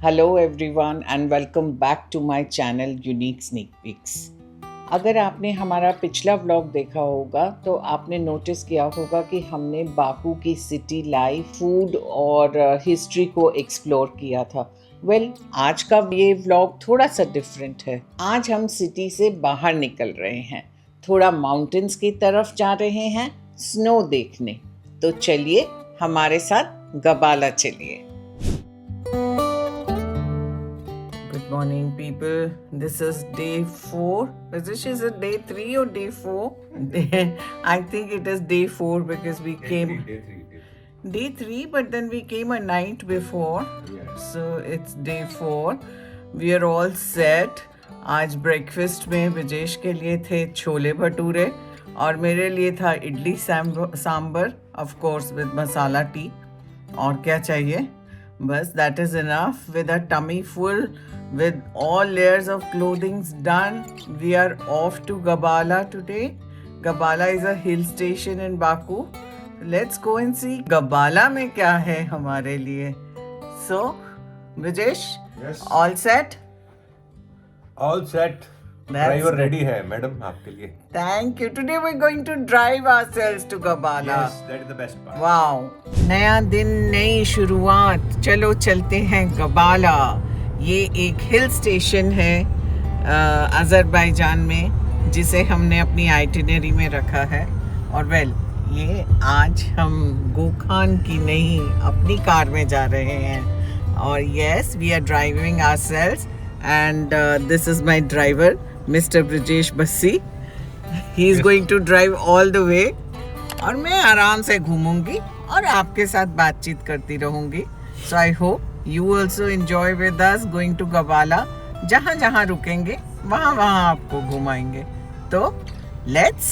Hello everyone and welcome back to my channel unique sneak peeks. अगर आपने हमारा पिछला व्लॉग देखा होगा तो आपने नोटिस किया होगा कि हमने बाकू की सिटी लाइफ, फूड और हिस्ट्री को एक्सप्लोर किया था। आज का ये व्लॉग थोड़ा सा डिफरेंट है। आज हम सिटी से बाहर निकल रहे हैं, थोड़ा माउंटेन्स की तरफ जा रहे हैं स्नो देखने। तो चलिए हमारे साथ गबाला चलिए। Good morning, people. This is day 4. Is it day 3 or day 4? I think it is day 4 because we came. Day 3, but then we came a night before. Yes. So it's day 4. We are all set. आज breakfast में विजेश के लिए थे छोले भटूरे और मेरे लिए था idli sambar, of course with masala tea. और क्या चाहिए? बस that is enough. With a tummy full, with all layers of clothing done, we are off to Gabala today. Gabala is a hill station in Baku. Let's go and see Gabala में क्या है हमारे लिए. So, Vijesh, yes. All set? All set. Driver ready है madam आपके लिए. Thank you. Today we're going to drive ourselves to Gabala. Yes, that is the best part. Wow. नया दिन, नई शुरुआत. चलो चलते हैं गबाला. ये एक हिल स्टेशन है अज़रबैजान में, जिसे हमने अपनी आइटिनरी में रखा है. और ये आज हम गोखान की नहीं अपनी कार में जा रहे हैं. और yes, we are driving ourselves and this is my driver mister Brijesh Bassi. He is going to drive all the way और मैं आराम से घूमूंगी और आपके साथ बातचीत करती रहूंगी. So I hope you also enjoy with us going to Gabala. जहाँ जहाँ रुकेंगे वहाँ वहाँ आपको घुमाएंगे. तो let's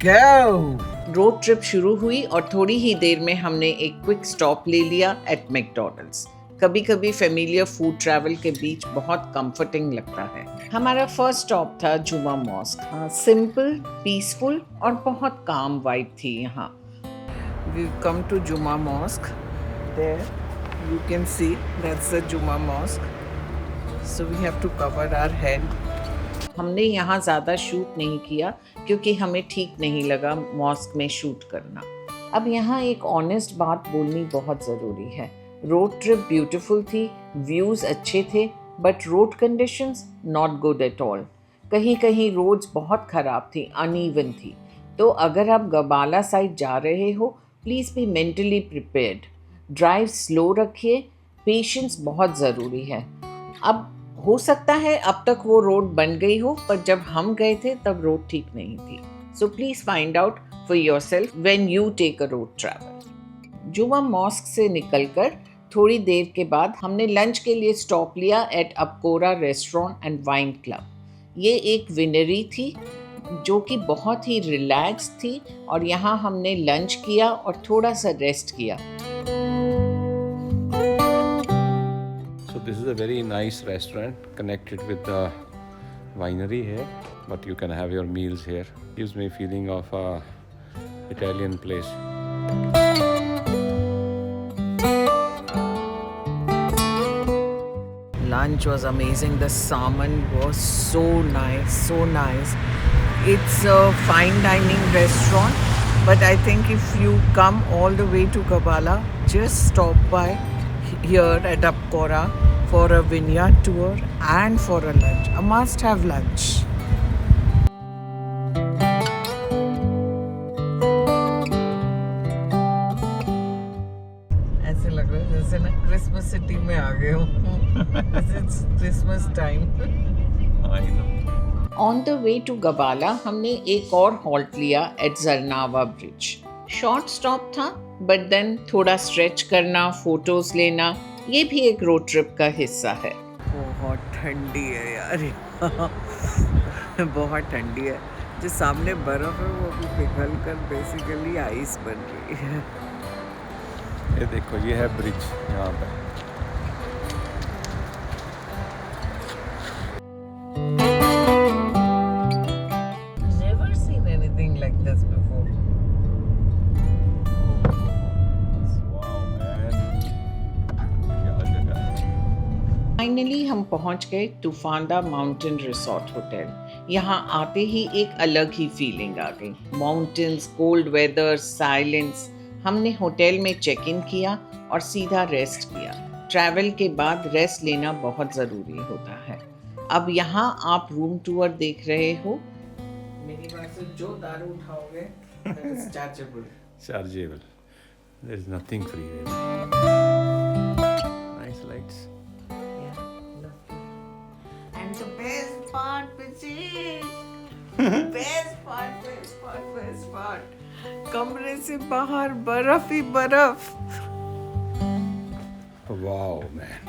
go. रोड ट्रिप शुरू हुई और थोड़ी ही देर में हमने एक क्विक स्टॉप ले लिया एट मैकडॉनल्ड्स. कभी कभी फेमिलियर फूड ट्रैवल के बीच बहुत कंफर्टिंग लगता है. हमारा फर्स्ट स्टॉप था जुमा मॉस्क. सिंपल, पीसफुल और बहुत काम वाइब थी यहाँ. We come to Juma mosque. There you can see that's the Juma mosque, so we have to cover our head. हमने यहाँ ज़्यादा शूट नहीं किया क्योंकि हमें ठीक नहीं लगा मॉस्क में शूट करना. अब यहाँ एक ऑनेस्ट बात बोलनी बहुत ज़रूरी है. रोड ट्रिप ब्यूटीफुल थी, व्यूज़ अच्छे थे, but road conditions not good at all. कहीं कहीं रोड्स बहुत ख़राब थी, अनइवन थी. तो अगर आप गबाला साइड जा रहे हो, please be mentally prepared. Drive slow रखिए, पेशेंस बहुत ज़रूरी है. अब हो सकता है अब तक वो रोड बन गई हो, पर जब हम गए थे तब रोड ठीक नहीं थी. So please find out for yourself when you take a road travel. Juma mosque से निकलकर थोड़ी देर के बाद हमने लंच के लिए स्टॉप लिया एट अपकोरा रेस्टोरेंट एंड वाइन क्लब. ये एक विनरी थी जो कि बहुत ही रिलैक्स थी और यहाँ हमने लंच किया और थोड़ा सा रेस्ट किया. This is a very nice restaurant connected with the winery here, but you can have your meals here. Gives me a feeling of a Italian place. Lunch was amazing. The salmon was so nice, so nice. It's a fine dining restaurant, but I think if you come all the way to Gabala, just stop by here at Apkora for a vineyard tour and for a lunch. A must-have lunch. ऐसे लग रहा है जैसे ना Christmas city में आ गए हो. It's Christmas time. I know. On the way to Gabala, हमने एक और हॉल्ट लिया at Zarnawa Bridge. Short stop था, बट देन थोड़ा स्ट्रेच करना, फोटोज लेना, ये भी एक रोड ट्रिप का हिस्सा है. बहुत ठंडी है यार. बहुत ठंडी है. जो सामने बर्फ है वो अभी पिघल कर बेसिकली आइस बन रही है. ये देखो, ये है ब्रिज यहाँ पे. Never seen anything like this before. Wow man, क्या जगह है. फाइनली हम पहुंच गए तूफानदा माउंटेन रिसोर्ट होटल। यहाँ आते ही एक अलग ही फीलिंग आ गई। Mountains, cold weather, silence. हमने होटल में चेक इन किया और सीधा रेस्ट किया। ट्रैवल के बाद रेस्ट लेना बहुत ज़रूरी होता है। अब यहाँ आप रूम टूर देख रहे हो। मेरी बात से जो दारू उठाओगे that is chargeable. Chargeable. There is nothing free here. Nice lights. Yeah, lovely. And the best part, Vijay. best part. कमरे से बाहर बर्फ ही बर्फ। Wow, man.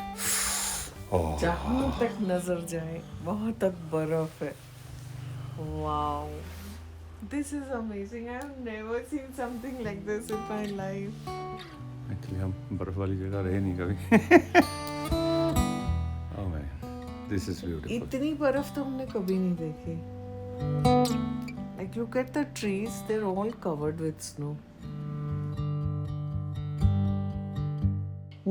Oh. जहाँ तक नजर जाए वहाँ तक बर्फ है। Wow. This is amazing. I have never seen something like this in my life. Actually, हम बर्फ वाली जगह रहे नहीं कभी। Oh man, this is beautiful. इतनी बर्फ तो हमने कभी नहीं देखी। Like look at the trees, they're all covered with snow.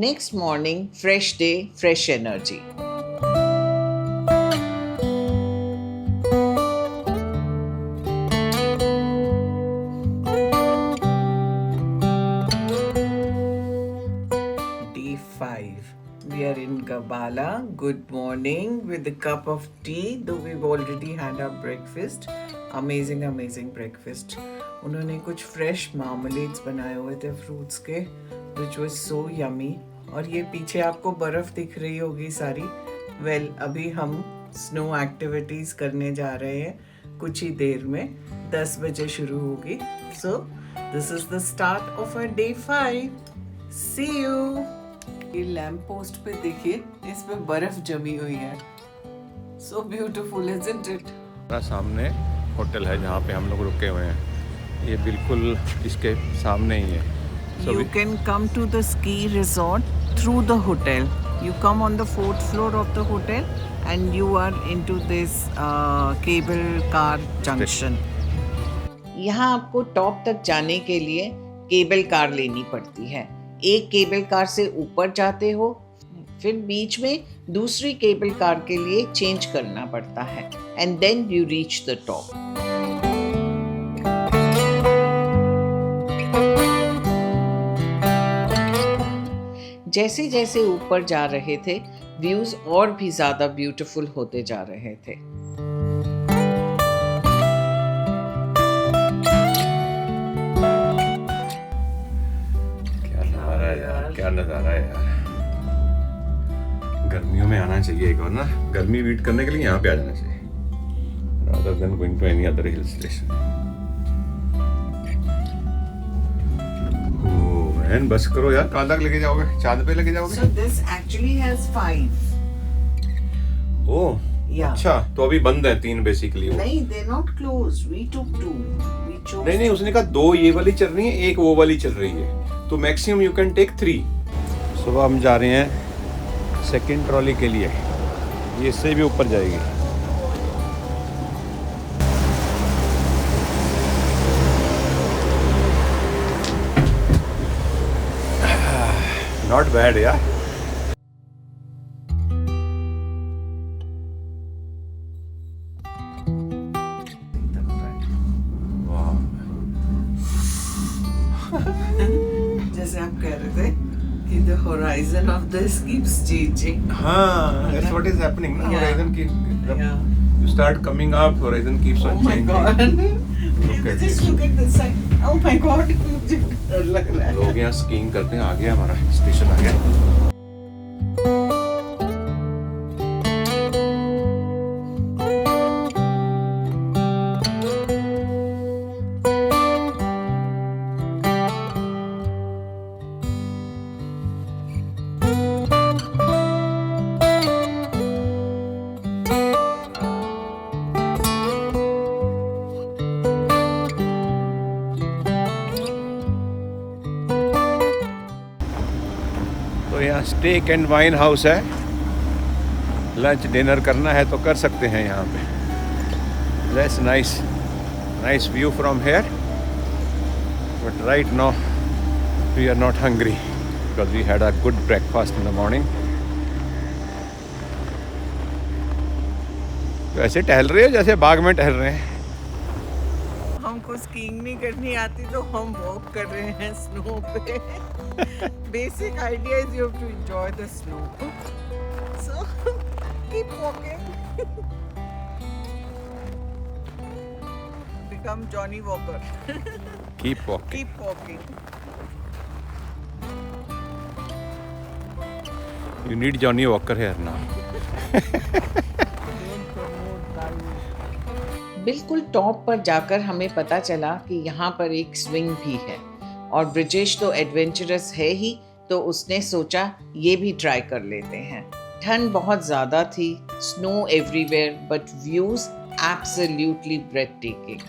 Next morning, fresh day, fresh energy. Day 5. We are in Gabala. Good morning with a cup of tea, though we've already had our breakfast. Amazing breakfast. उन्होंने कुछ fresh marmalades बनाए हुए थे fruits के, which was so yummy. और ये पीछे आपको बर्फ दिख रही होगी सारी। Well, अभी हम snow activities करने जा रहे हैं कुछ ही देर में। 10 बजे शुरू होगी। So, this is the start of our day 5. See you. ये लैम्प पोस्ट पे देखिए, इस पे बर्फ जमी हुई है। So beautiful, isn't it? सामने होटल है जहाँ पे हम लोग रुके हुए हैं। ये बिल्कुल इसके सामने ही है। So You can come to the ski resort through the hotel. You come on the 4th floor of the hotel and you are into this cable car junction. यहाँ आपको टॉप तक जाने के लिए केबल कार लेनी पड़ती है। एक केबल कार से ऊपर जाते हो, फिर बीच में दूसरी केबल कार के लिए चेंज करना पड़ता है and then you reach the top. जैसे जैसे ऊपर जा रहे थे, व्यूज और भी ज्यादा ब्यूटीफुल होते जा रहे थे। क्या नज़ारा है यार। गर्मियों में आना चाहिए एक बार ना, गर्मी बीट करने के लिए यहाँ पे आ जाना चाहिए rather than going to any other hill station. Oh man, बस करो यार, कहाँ तक लेके जाओगे? चांद पे लेके जाओगे? So this actually has 5. Oh Yeah. अच्छा, तो अभी बंद है 3 बेसिकली वो। नहीं, they're not closed. We took 2. We chose. नहीं उसने कहा 2 ये वाली चल रही है, एक वो वाली चल रही है, तो मैक्सिमम यू कैन टेक 3। सुबह हम जा रहे हैं सेकंड ट्रॉली के लिए, ये इससे भी ऊपर जाएगी। नॉट बैड यार। जैसे आप कह रहे थे कि the horizon of this keeps changing. हाँ, that's what is happening ना, Yeah. horizon की Yeah. you start coming up, horizon keeps Oh on my changing. God. Look at Just this. look at this side. Oh my God, मुझे डर लग रहा है। लोग यहाँ स्कीइंग करते हैं। आ गया हमारा स्टेशन, आ गया। तो यहाँ स्टेक एंड वाइन हाउस है, लंच डिनर करना है तो कर सकते हैं यहाँ पे। That's nice view from here, but right now we are not hungry because we had a good breakfast in the morning. वैसे टहल रहे हो जैसे बाग में टहल रहे हैं। हमको स्कीइंग नहीं करनी आती तो हम वॉक कर रहे हैं स्नो पे। Basic idea is you have to enjoy the snow, so keep walking, become Johnny Walker. Keep walking. Keep walking. You need Johnny Walker here now. बिल्कुल टॉप पर जाकर हमें पता चला कि यहाँ पर एक स्विंग भी है और ब्रिजेश तो एडवेंचरस है ही, तो उसने सोचा ये भी ट्राई कर लेते हैं। ठंड बहुत ज़्यादा थी, snow everywhere, but views absolutely ब्रेथटेकिंग।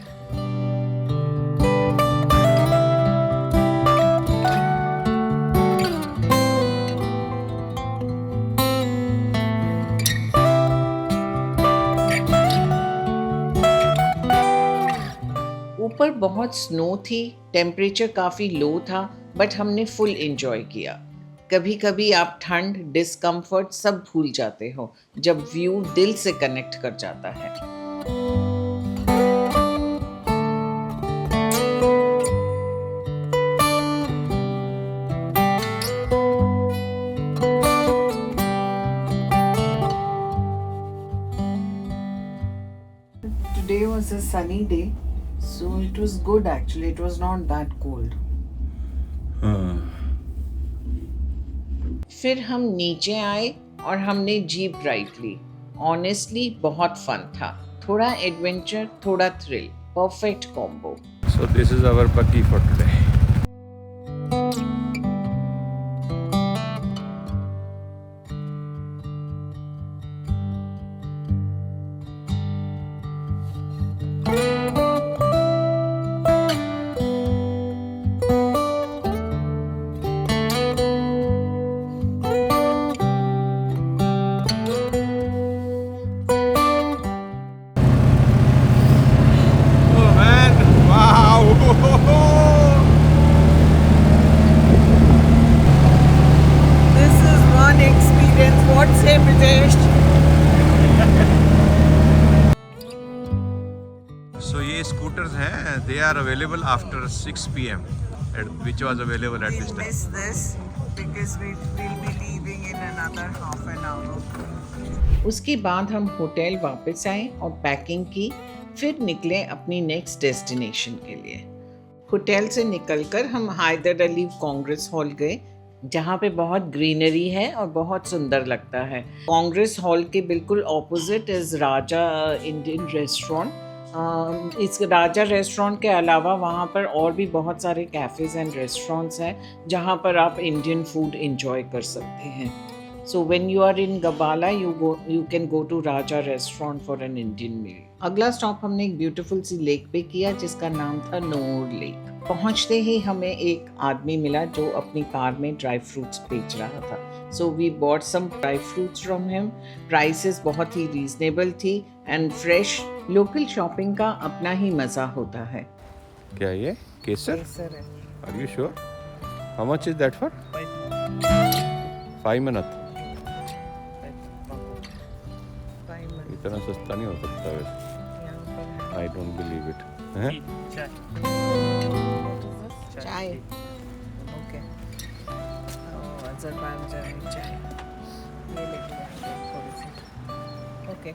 ऊपर बहुत स्नो थी, टेम्परेचर काफ़ी लो था, बट हमने फुल एंजॉय किया। कभी कभी आप ठंड, डिस्कम्फर्ट सब भूल जाते हो जब व्यू दिल से कनेक्ट कर जाता है। Today was a sunny day. So it was good actually, it was not that cold. फिर हम नीचे आए और हमने जीप राइड ली। ऑनेस्टली बहुत फन था, थोड़ा एडवेंचर, थोड़ा thrill, perfect combo. So this is our buggy for today. So ये scooters हैं, they are available after 6 p.m. which was available at this time. We miss this because we will be leaving in another half an hour. उसके बाद हम hotel वापस आए और packing की, फिर निकले अपनी नेक्स्ट डेस्टिनेशन के लिए। होटल से निकलकर हम हैदर अली कांग्रेस हॉल गए, जहाँ पे बहुत ग्रीनरी है और बहुत सुंदर लगता है। कांग्रेस हॉल के बिल्कुल opposite is Raja Indian restaurant. इस राजा रेस्टोरेंट के अलावा वहाँ पर और भी बहुत सारे कैफ़ेज़ एंड रेस्टोरेंट्स हैं जहाँ पर आप इंडियन फूड एंजॉय कर सकते हैं। So when you are in Gabala you can go to Raja restaurant for an Indian meal. अगला स्टॉप हमने एक ब्यूटीफुल सी लेक पे किया जिसका नाम था नोर लेक। पहुँचते ही हमें एक आदमी मिला जो अपनी कार में ड्राई फ्रूट्स बेच रहा था। So we bought some dry fruits from him. Prices बहुत ही रीजनेबल थी एंड फ्रेश। लोकल शॉपिंग का अपना ही मज़ा होता है। क्या ये केसर? केसर है। Are you sure? How much is that for? 5 minutes. इतना सस्ता नहीं हो सकता वैसे। I don't believe it. हैं? चाय। ओके। अज़रबैजानी चाय। ये लेके आएंगे थोड़ी सी। ओके।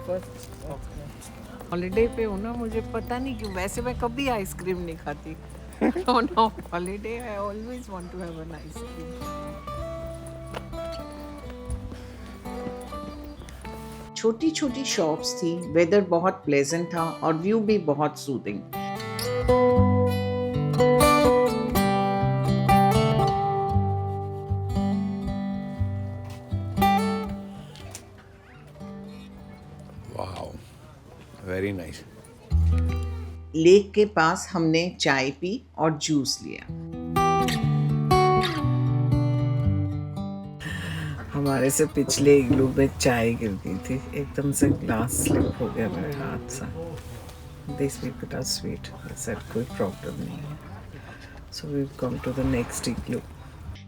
फर्स्ट हॉलीडे पे हो ना, मुझे पता नहीं क्यों, वैसे मैं कभी आइसक्रीम नहीं खाती। On a holiday I always want to have an ice cream. छोटी छोटी शॉप्स थी, वेदर बहुत प्लेजेंट था और व्यू भी बहुत soothing. Wow, very nice. Lake के पास हमने चाय पी और जूस लिया। हमारे से पिछले इग्लू में चाय गिर गई थी, एकदम से ग्लास स्लिप हो गया मेरे हाथ से। This we put our suite, sir कोई प्रॉब्लम नहीं है। So we come to the next igloo.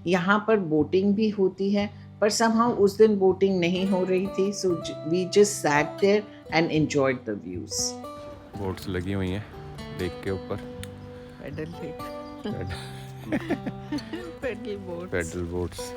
यहाँ पर बोटिंग भी होती है, पर समहाउ उस दिन बोटिंग नहीं हो रही थी, so we just sat there and enjoyed the views. Boats लगी हुई हैं लेक के ऊपर. Pedal boats. Pedal boats.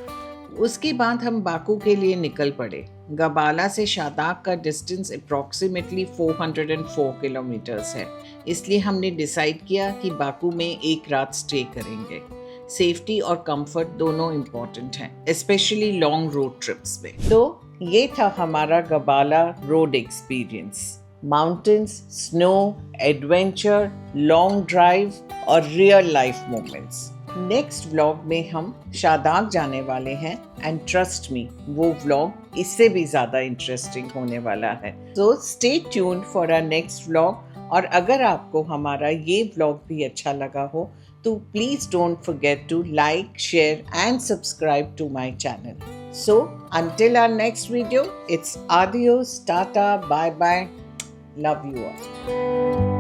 उसके बाद हम बाकू के लिए निकल पड़े. गबाला से शादाब का डिस्टेंस अप्रॉक्सीमेटली 404 किलोमीटर्स है, इसलिए हमने डिसाइड किया कि बाकू में एक रात स्टे करेंगे. सेफ्टी और कंफर्ट दोनों इम्पोर्टेंट हैं, स्पेशली लॉन्ग रोड ट्रिप्स में. तो ये था हमारा Gabala road experience. Mountains, snow, adventure, long drive और real life moments. Next vlog में हम शादाब जाने वाले हैं एंड ट्रस्ट मी, वो व्लॉग इससे भी ज़्यादा इंटरेस्टिंग होने वाला है. So stay tuned for our next vlog. और अगर आपको हमारा ये व्लॉग भी अच्छा लगा हो तो please don't forget to like, share and subscribe to my channel. So until our next video, it's adios, tata, bye bye. Love you all.